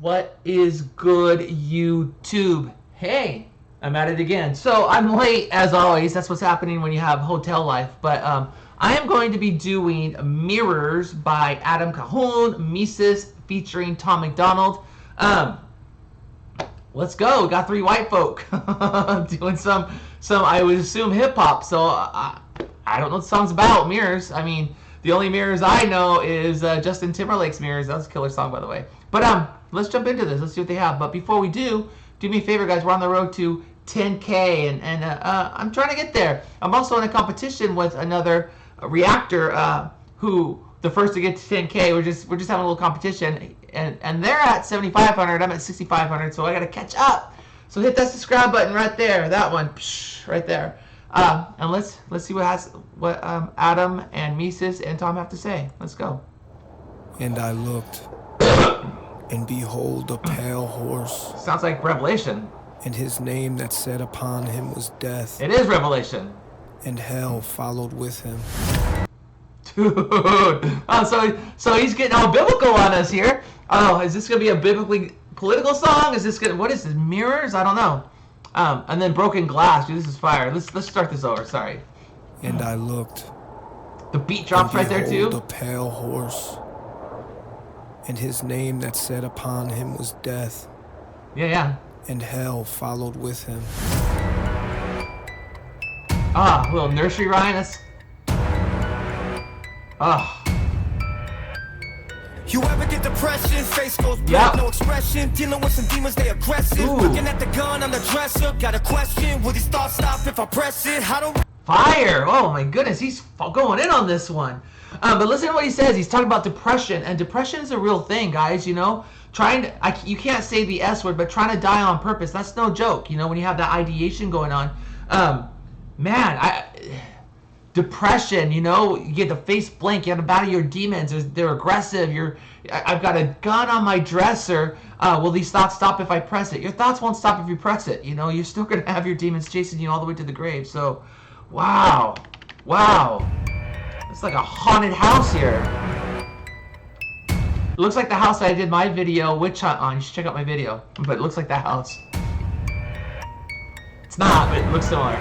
What is good, YouTube? Hey, I'm at it again. So I'm late as always. That's what's happening when you have hotel life. But I am going to be doing Mirrors by Adam Calhoun Mesus featuring Tom MacDonald. Let's go. We got three white folk doing some I would assume hip hop. So I don't know what the song's about. Mirrors. I mean, the only Mirrors I know is Justin Timberlake's Mirrors. That was a killer song, by the way. But let's jump into this. Let's see what they have. But before we do me a favor, guys. We're on the road to 10K, and I'm trying to get there. I'm also in a competition with another reactor who the first to get to 10K. We're just having a little competition, and they're at 7,500. I'm at 6,500, so I got to catch up. So hit that subscribe button right there. That one, right there. And let's see what Adam and Mesus and Tom have to say. Let's go. And I looked, and behold, a pale horse. Sounds like Revelation. And his name that sat upon him was Death. It is Revelation. And hell followed with him. Dude. Oh, so he's getting all biblical on us here. Oh, is this going to be a biblically political song? Is this going to, what is this, Mirrors? I don't know. And then Broken Glass. Dude, this is fire. Let's start this over. Sorry. And I looked. The beat drops right there too. The pale horse. And his name that sat upon him was Death. Yeah. And hell followed with him. Ah, a little nursery rhyme. That's. Ah. You ever get depression? Face goes black, no expression. Dealing with some demons, they aggressive. Ooh. Looking at the gun on the dresser. Got a question, will these thoughts stop if I press it? I don't... Fire! Oh my goodness, he's going in on this one. But listen to what he says. He's talking about depression, and depression is a real thing, guys. You know, you can't say the S word, but trying to die on purpose, that's no joke. You know, when you have that ideation going on, depression. You know, you get the face blank. You have to battle your demons. They're aggressive. I've got a gun on my dresser. Will these thoughts stop if I press it? Your thoughts won't stop if you press it. You know, you're still gonna have your demons chasing you all the way to the grave. So, wow. It's like a haunted house here. It looks like the house I did my video Witch Hunt on. You should check out my video. But it looks like that house. It's not, but it looks similar.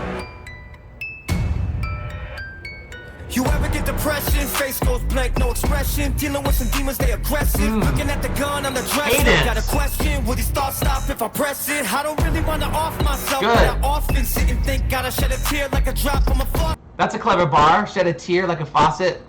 You ever get depression? Face goes blank, no expression. Dealing with some demons, they aggressive. Looking at the gun on the dresser. Got a question, will these thoughts stop if I press it? I don't really want to off myself, but I often sit and think. Gotta shed a tear like a drop on my floor. That's a clever bar. Shed a tear like a faucet.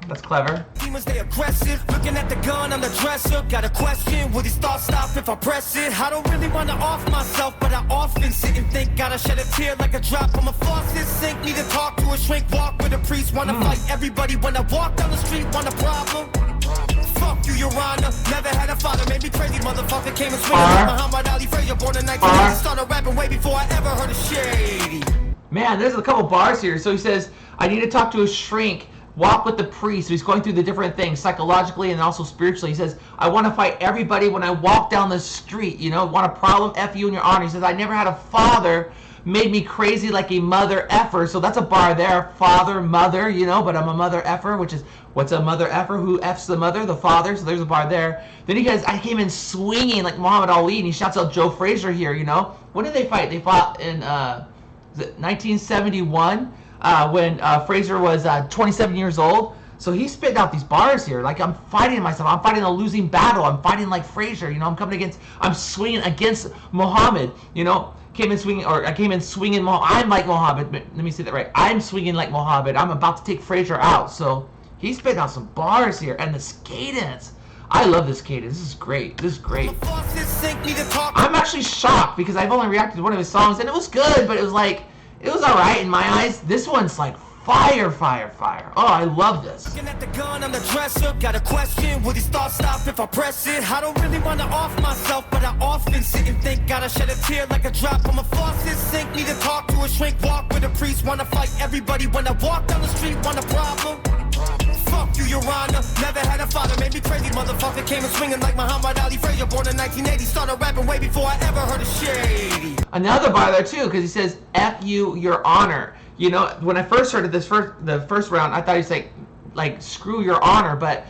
That's clever. Demons, they aggressive. Looking at the gun on the dresser. Got a question, will these thoughts stop if I press it? I don't really want to off myself, but I often sit and think. Gotta shed a tear like a drop on my faucet sink. Need to talk to a shrink, walk with a priest. Wanna fight everybody when I walk down the street. Want a problem? Fuck you, Your Honor. Never had a father, made me crazy. Motherfucker came and swinging. Muhammad Ali Frazier, born in 1980. Started rapping way before I ever heard of shady. Man, there's a couple bars here. So he says, I need to talk to a shrink, walk with the priest. So he's going through the different things, psychologically and also spiritually. He says, I want to fight everybody when I walk down the street. You know, want a problem, F you and Your Honor. He says, I never had a father, made me crazy like a mother effer. So that's a bar there, father, mother, you know, but I'm a mother effer, which is, what's a mother effer? Who F's the mother? The father. So there's a bar there. Then he goes, I came in swinging like Muhammad Ali, and he shouts out Joe Frazier here, you know. When did they fight? They fought in 1971 when Frazier was 27 years old. So he's spitting out these bars here. Like, I'm fighting myself. I'm fighting a losing battle. I'm fighting like Frazier. You know, I'm swinging against Muhammad. You know, I came in swinging. I'm like Muhammad. Let me say that right. I'm swinging like Muhammad. I'm about to take Frazier out. So he's spitting out some bars here. And this cadence. I love this cadence. This is great. I'm actually shocked because I've only reacted to one of his songs and it was good, but it was alright in my eyes. This one's like fire. Oh, I love this. Looking at the gun on the dresser, got a question, will these thoughts stop if I press it? I don't really want to off myself, but I often sit and think. Gotta shed a tear like a drop on my faucet sink. Need to talk to a shrink, walk with a priest. Wanna fight everybody when I walk down the street. Want a problem? Fuck you, Your Honor. Never had a father, made me crazy. Motherfucker came and swinging like Muhammad Ali Frazier, born in 1980. Started rapping way before I ever heard of shady. Another bar there too, because he says, F you, Your Honor. You know, when I first heard of the first round, I thought he's like screw Your Honor, but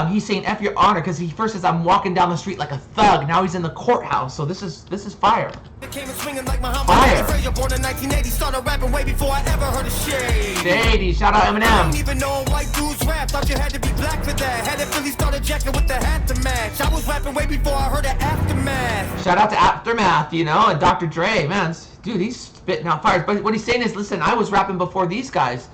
he's saying F your honor, because he first says I'm walking down the street like a thug. Now he's in the courthouse. So this is fire. Fire. Born in 1980, started rapping way before I ever heard of shade. Shady, shout out Eminem. I didn't even know white dudes rap. Thought you had to be black for that. Had to Philly started jacking with the hat to match. I was rapping way before I heard of Aftermath. Shout out to Aftermath, you know, and Dr. Dre, man, dude, he's spitting out fires. But what he's saying is, listen, I was rapping before these guys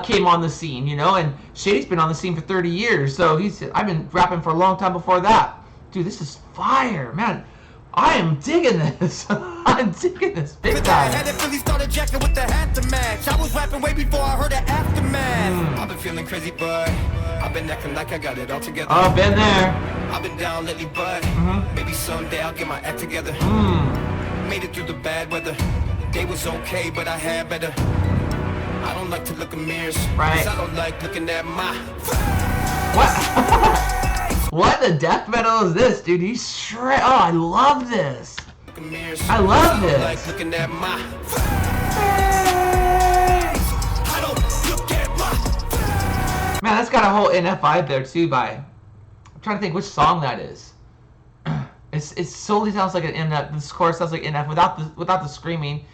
came on the scene, you know, and Shady's been on the scene for 30 years. So I've been rapping for a long time before that. Dude, this is fire, man. I am digging this. I'm digging this big time. Had to Philly started jacking with the hat to match. I was rapping way before I heard of Aftermath. I've been feeling crazy, but I've been acting like I got it all together. Oh, been there. I've been down lately, but maybe someday I'll get my act together. Made it through the bad weather. Day was okay, but I had better. I don't like to look in mirrors. Right. 'Cause I don't like looking at my. What? What the death metal is this, dude? He's shred. Oh, I love this. I love this. Like looking at my. Man, that's got a whole NF vibe there too. I'm trying to think which song that is. It solely sounds like an NF. This chorus sounds like NF without the screaming.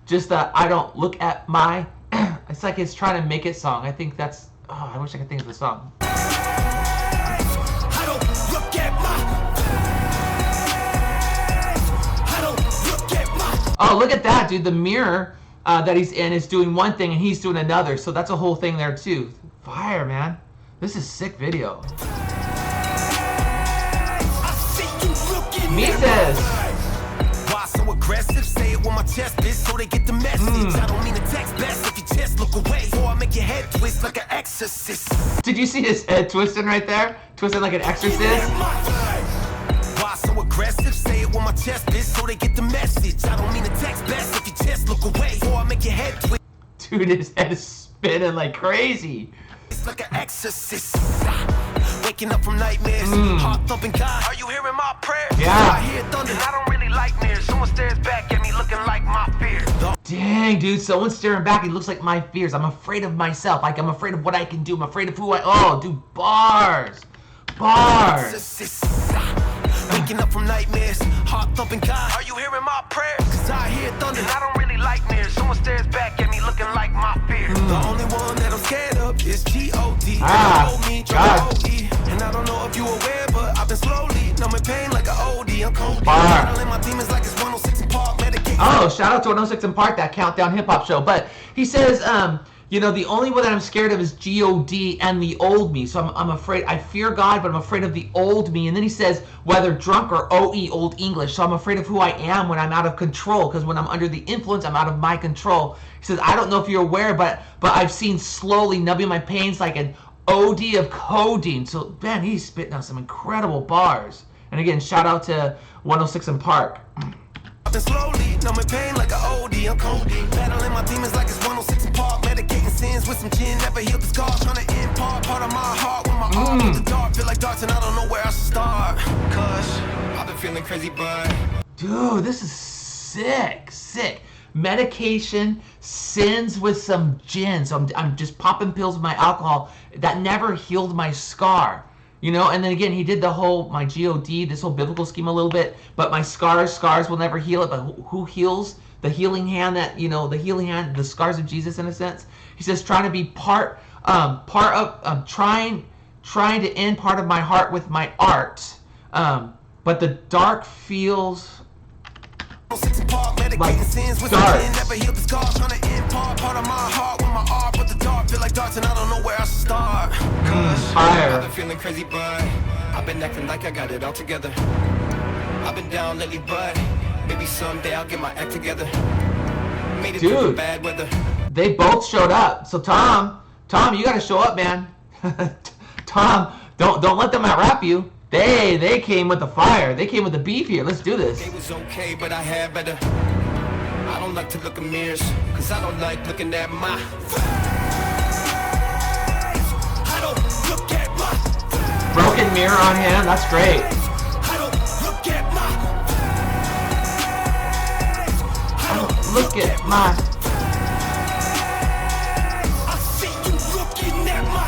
Just that I don't look at my. It's like it's trying to make it song. I think that's. Oh, I wish I could think of the song. Oh, look at that, dude. The mirror that he's in is doing one thing and he's doing another. So that's a whole thing there too. Fire, man. This is sick video. Mesus. Why so aggressive? Say it with my chest is so they get the message. I don't mean to text best if you just look away. So I make your head twist like an exorcist. Did you see his head twisting right there? Twisting like an exorcist? Why so aggressive? Say it with my chest is so they get the message. I don't mean to text best if you just look away. So I make your head twist. Dude, his head is spinning like crazy. It's like an exorcist. Waking up from nightmares, heart thumping. God, are you hearing my prayers? Yeah. I hear thunder. I don't really like mirrors. Someone stares back at me looking like my fear. Dang, dude, someone's staring back. He looks like my fears. I'm afraid of myself. Like, I'm afraid of what I can do. I'm afraid of who I... Oh, dude, bars. Bars. Waking up from nightmares, heart thumping. God, are you hearing my prayers? Cause I hear thunder. I don't really like mirrors. Someone stares back at me looking like my fear. The only one that I'm scared of is G-O-D. God. And I don't know if you aware, but I've been slowly numbing pain like an OD. I'm cold. My demons like it's 106 in Park. Oh, shout out to 106 in Park, that Countdown Hip Hop show. But he says, you know, the only one that I'm scared of is G-O-D and the old me. So I'm afraid, I fear God, but I'm afraid of the old me. And then he says, whether drunk or OE, Old English. So I'm afraid of who I am when I'm out of control. Because when I'm under the influence, I'm out of my control. He says, I don't know if you're aware, but I've seen slowly numbing my pains like an OD of codeine. So, man, he's spitting out some incredible bars. And again, shout out to 106 in Park. I've been slowly numbing pain like an OD. I'm codeine. Battling my demons like it's 106 in Park. Medicating sins with some gin. Never healed the scars. Trying to end part of my heart with my arm in the dark. Feel like darts and I don't know where I should start. Cause I've been feeling crazy, but... Dude, this is sick. Medication, sins with some gin. So I'm just popping pills with my alcohol. That never healed my scar. You know, and then again, he did the whole, my G-O-D, this whole biblical scheme a little bit, but my scars will never heal it, but who heals? The healing hand that, you know, the healing hand, the scars of Jesus in a sense. He says, trying to be part of, trying to end part of my heart with my art, but the dark feels... like dark. Never healed the scars, trying to end part of my heart with my art, but the dark feel like darts and I don't know where I should start. Fire. I've been feeling crazy, but I've been acting like I got it all together. I've been down lately, but maybe someday I'll get my act together. Made it through the bad weather. They both showed up. So Tom, you gotta show up, man. Tom, don't let them out-rap you. They came with the fire. They came with the beef here. Let's do this. It was okay, but I had better. I don't like to look in mirrors, cause I don't like looking at my. I don't look at my. Broken mirror on him. That's great. I don't look at my. I don't look at my. I see you looking at my.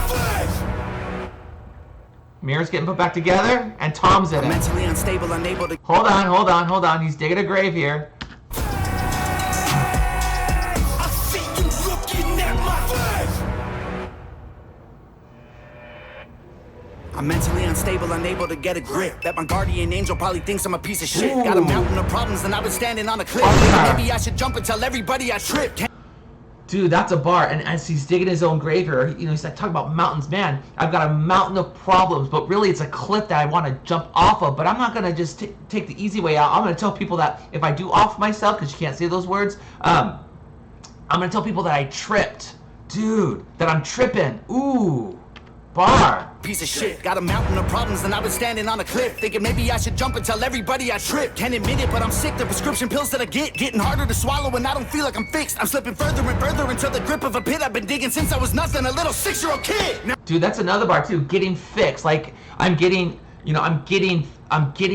Mirror's getting put back together, and Tom's in it. Mentally unstable, unable to. Hold on. He's digging a grave here. I see you looking at my face. I'm mentally unstable, unable to get a grip. That my guardian angel probably thinks I'm a piece of shit. Ooh. Got a mountain of problems, and I've been standing on a cliff. Maybe I should jump and tell everybody I tripped. Dude, that's a bar. And as he's digging his own grave here, you know, he's like talking about mountains. Man, I've got a mountain of problems, but really it's a cliff that I want to jump off of. But I'm not going to just take the easy way out. I'm going to tell people that if I do off myself, because you can't say those words, I'm going to tell people that I tripped. Dude, that I'm tripping. Ooh, bar. Piece of shit. Got a mountain of problems, and I've been standing on a cliff, thinking maybe I should jump and tell everybody I tripped. Can't admit it, but I'm sick. The prescription pills that I get getting harder to swallow, and I don't feel like I'm fixed. I'm slipping further and further into the grip of a pit I've been digging since I was nothing, a little 6-year-old kid. Now Dude, that's another bar too. Getting fixed. Like I'm getting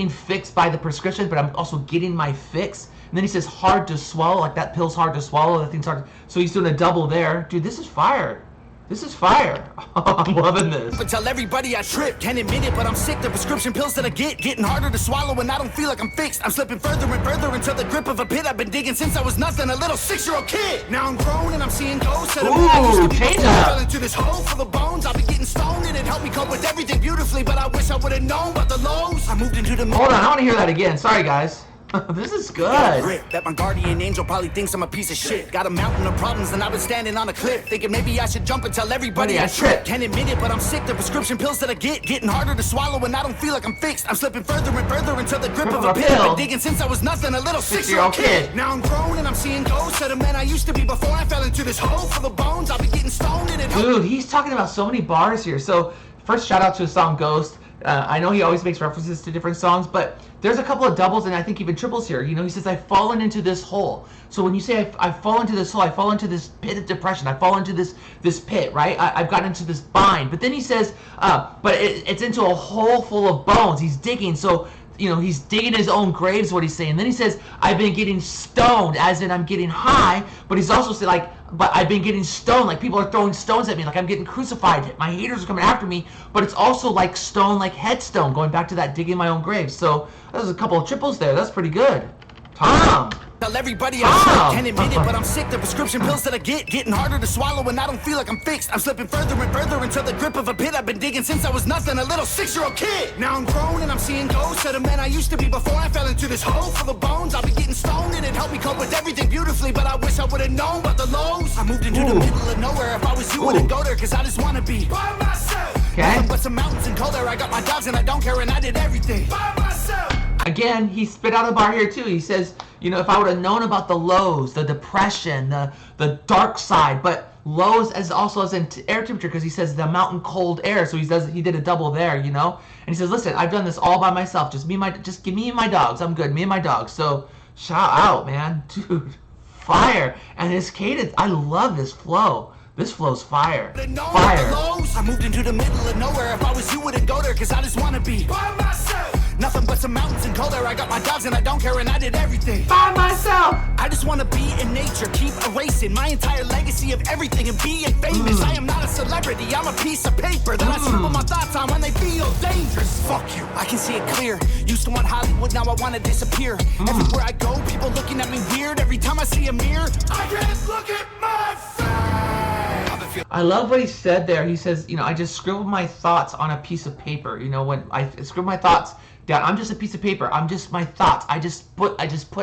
fixed by the prescription, but I'm also getting my fix. And then he says hard to swallow. Like that pill's hard to swallow. That thing's hard. So he's doing a double there. Dude, this is fire. This is fire. I'm loving this. but tell everybody I tripped. Can't admit it, but I'm sick. The prescription pills that I get getting harder to swallow, and I don't feel like I'm fixed. I'm slipping further and further into the grip of a pit I've been digging since I was nothing, a little 6-year-old kid. Now I'm grown and I'm seeing ghosts. Ooh, change I up. fell into this hole full of bones. I've been getting stoned and it helped me cope with everything beautifully, but I wish I would have known about the lows. I moved into the Hold on, I want to hear that again. Sorry, guys. This is good. grip that my guardian angel probably thinks I'm a piece of shit. Got a mountain of problems and I've been standing on a cliff, thinking maybe I should jump and tell everybody I tripped. Can't admit it, but I'm sick. The prescription pills that I get getting harder to swallow, and I don't feel like I'm fixed. I'm slipping further and further into the grip of a pit I've been digging since I was nothing, a little 6-year-old kid. Now I'm grown and I'm seeing ghosts of the man I used to be before I fell into this hole full of bones. I've been getting stoned and it Dude, he's talking about so many bars here. So first, shout out to his song Ghost. I know he always makes references to different songs, but there's a couple of doubles and I think even triples here. You know, he says, I've fallen into this hole. So when you say I fall into this hole, I fall into this pit of depression, I fall into this pit, right? I've gotten into this bind. But then he says, but it's into a hole full of bones. He's digging. So, you know, he's digging his own grave is what he's saying. Then he says, I've been getting stoned, as in I'm getting high, but he's also saying, like, but I've been getting stoned, like people are throwing stones at me, like I'm getting crucified, my haters are coming after me, but it's also like stone, like headstone, going back to that digging my own grave. So there's a couple of triples there. That's pretty good. Tom. Tell everybody I can't admit it, but I'm sick. The prescription pills that I get getting harder to swallow, and I don't feel like I'm fixed. I'm slipping further and further into the grip of a pit I've been digging since I was nothing, a little 6-year-old kid. Now I'm grown and I'm seeing ghosts of the man I used to be before I fell into this hole full of bones. I've been getting stoned and it helped me cope with everything beautifully, but I wish I would have known about the lows. I moved into the middle of nowhere. If I was you, wouldn't go there, cause I just wanna be by myself. Okay. But some mountains and cold air. I got my dogs and I don't care, and I did everything by myself. Again, he spit out a bar here too. He says, you know, if I would have known about the lows, the depression, the dark side, but lows as also as in air temperature, because he says the mountain cold air. So he did a double there, you know. And he says, listen, I've done this all by myself. Just give me and my dogs. I'm good. Me and my dogs. So shout out, man, dude, fire. And his cadence, I love this flow. This flow's fire. Fire. I moved into the middle of nowhere. If I was you, wouldn't go there, cause I just wanna be by myself. Nothing but some mountains and cold air. I got my dogs and I don't care, and I did everything by myself. I just wanna be in nature, keep erasing my entire legacy of everything and being famous. I am not a celebrity, I'm a piece of paper that I scribble my thoughts on when they feel dangerous. Fuck you, I can see it clear. Used to want Hollywood, now I wanna disappear. Everywhere I go, people looking at me weird. Every time I see a mirror, I can't look at my face. I love what he said there. He says, you know, I just scribbled my thoughts on a piece of paper. You know, when I scribble my thoughts down, I'm just a piece of paper. I'm just my thoughts. I just put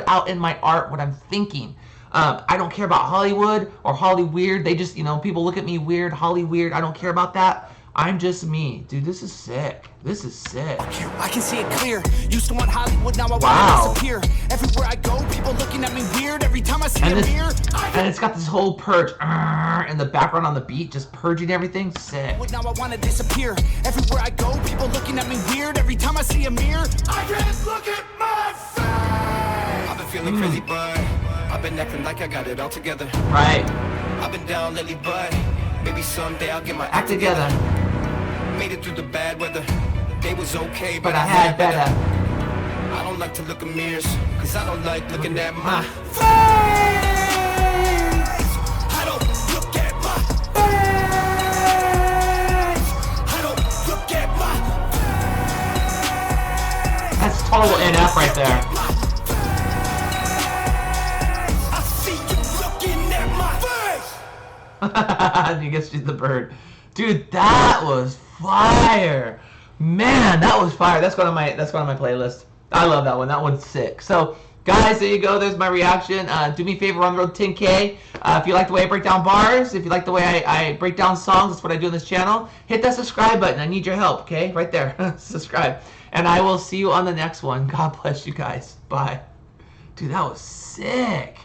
out in my art what I'm thinking. I don't care about Hollywood or Holly weird. They just, you know, people look at me weird, Holly weird. I don't care about that. I'm just me. Dude, this is sick. This is sick. I can see it clear. Used to want Hollywood, now I want to disappear. Everywhere I go, people looking at me weird. Every time I see a mirror, and it's got this whole purge in the background on the beat, just purging everything. Sick. Now I want to disappear. Everywhere I go, people looking at me weird. Every time I see a mirror, I can't look at my face. I've been feeling crazy, but I've been acting like I got it all together. Right. I've been down lately, but maybe someday I'll get my act together. Made it through the bad weather. Day was okay, but I had better. I don't like to look in mirrors, cause I don't like looking at my face. I don't look at my face. I don't look at my face. total NF right there. I see you looking at my face. You guess she's the bird. Dude, that was fire. Man, that was fire. That's going on my playlist. I love that one. That one's sick. So, guys, there you go. There's my reaction. Do me a favor, on the road to 10K. If you like the way I break down bars, if you like the way I break down songs, that's what I do on this channel. Hit that subscribe button. I need your help, okay? Right there. Subscribe. And I will see you on the next one. God bless you guys. Bye. Dude, that was sick.